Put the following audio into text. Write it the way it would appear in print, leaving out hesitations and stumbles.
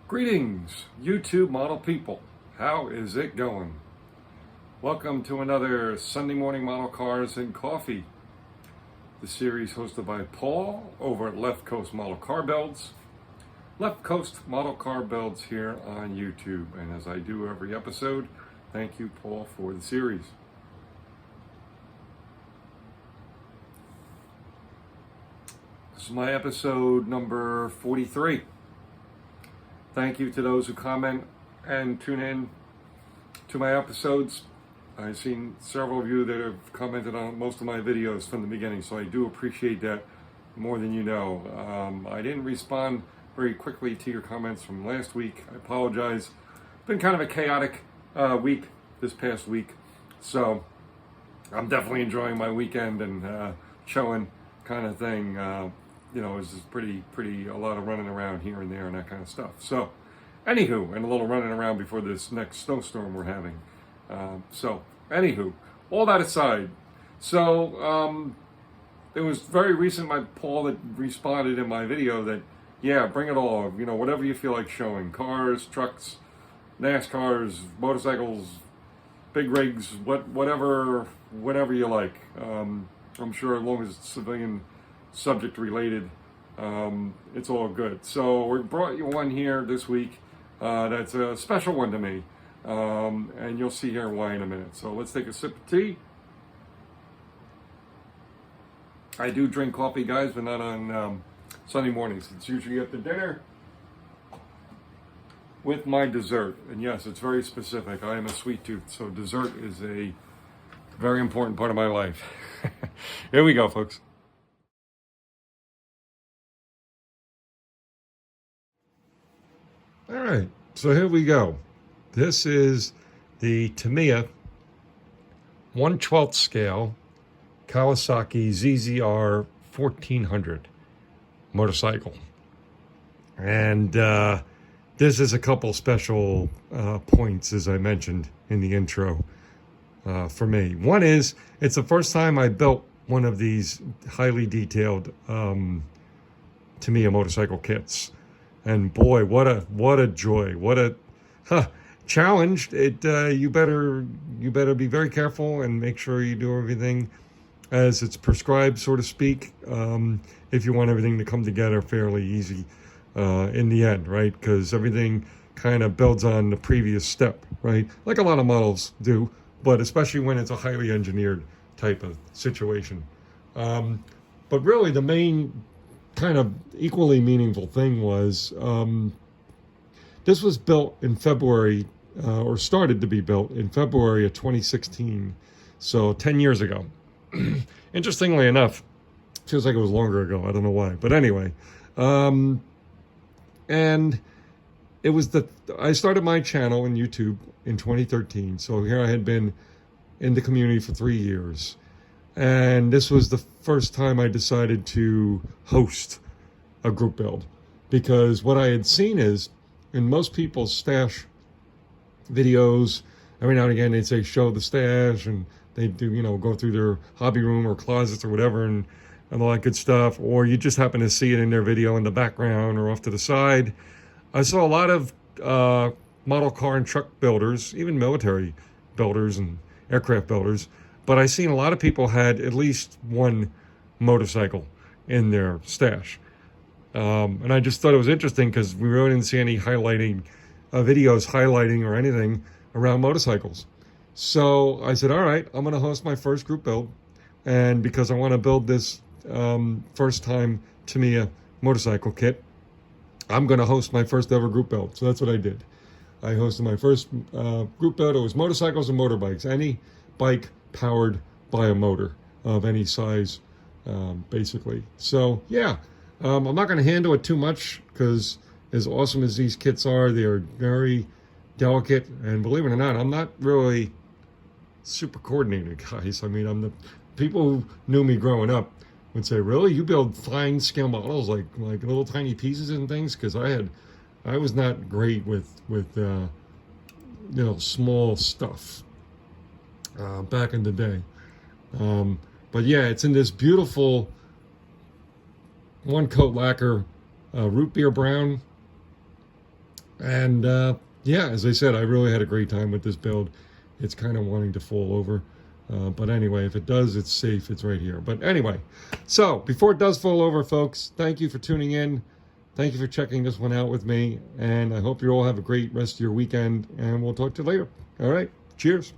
Greetings, YouTube model people. How is it going? Welcome to another Sunday morning model cars and coffee. The series hosted by Paul over at Left Coast Model Car Builds. Left Coast Model Car Builds here on YouTube. And as I do every episode, thank you, Paul, for the series. This is my episode number 43. Thank you to those who comment and tune in to my episodes. I've seen several of you that have commented on most of my videos from the beginning, so I do appreciate that more than you know. I didn't respond very quickly to your comments from last week. I apologize. It's been kind of a chaotic week this past week, so I'm definitely enjoying my weekend and showing kind of thing. It's just pretty a lot of running around here and there and that kind of stuff. So, anywho, and a little running around before this next snowstorm we're having. Anywho, all that aside, it was very recent, Paul that responded in my video that, yeah, bring it all, whatever you feel like showing. Cars, trucks, NASCARs, motorcycles, big rigs, whatever you like. I'm sure as long as it's civilian subject related, it's all good. So we brought you one here this week that's a special one to me, and you'll see here why in a minute. So let's take a sip of tea. I do drink coffee, guys, but not on Sunday mornings. It's usually after dinner with my dessert. And yes, it's very specific. I am a sweet tooth, so dessert is a very important part of my life. Here we go, folks. All right, so here we go. This is the Tamiya 1/12 scale Kawasaki ZZR 1400 motorcycle. And this is a couple special points, as I mentioned in the intro, for me. One is, it's the first time I built one of these highly detailed Tamiya motorcycle kits. And boy, what a joy! What a challenge! You better be very careful and make sure you do everything as it's prescribed, so to speak. If you want everything to come together fairly easy in the end, right? Because everything kind of builds on the previous step, right? Like a lot of models do, but especially when it's a highly engineered type of situation. But really, the main kind of equally meaningful thing was this was built in February, or started to be built in February of 2016, so 10 years ago. Interestingly enough, feels like it was longer ago. I don't know why, but anyway, and it was I started my channel in YouTube in 2013, so here I had been in the community for 3 years. And this was the first time I decided to host a group build, because what I had seen is, in most people's stash videos, every now and again they'd say show the stash, and they do, go through their hobby room or closets or whatever, and all that good stuff, or you just happen to see it in their video in the background or off to the side. I saw a lot of model car and truck builders, even military builders and aircraft builders, but I seen a lot of people had at least one motorcycle in their stash. And I just thought it was interesting because we really didn't see any videos highlighting or anything around motorcycles. So I said, all right, I'm going to host my first group build. And because I want to build this first time Tamiya motorcycle kit, I'm going to host my first ever group build. So that's what I did. I hosted my first group build. It was motorcycles and motorbikes. Any bike powered by a motor of any size, basically. So yeah, I'm not going to handle it too much because as awesome as these kits are, they are very delicate. And believe it or not, I'm not really super coordinated, guys. I mean, people who knew me growing up would say, really, you build fine scale models like little tiny pieces and things? Because I was not great with small stuff back in the day. But yeah, it's in this beautiful one coat lacquer root beer brown And yeah, as I said, I really had a great time with this build. It's kind of wanting to fall over. But anyway, if it does, it's safe. It's right here. But anyway, so before it does fall over, folks, thank you for tuning in. Thank you for checking this one out with me. And I hope you all have a great rest of your weekend. And we'll talk to you later. All right. Cheers.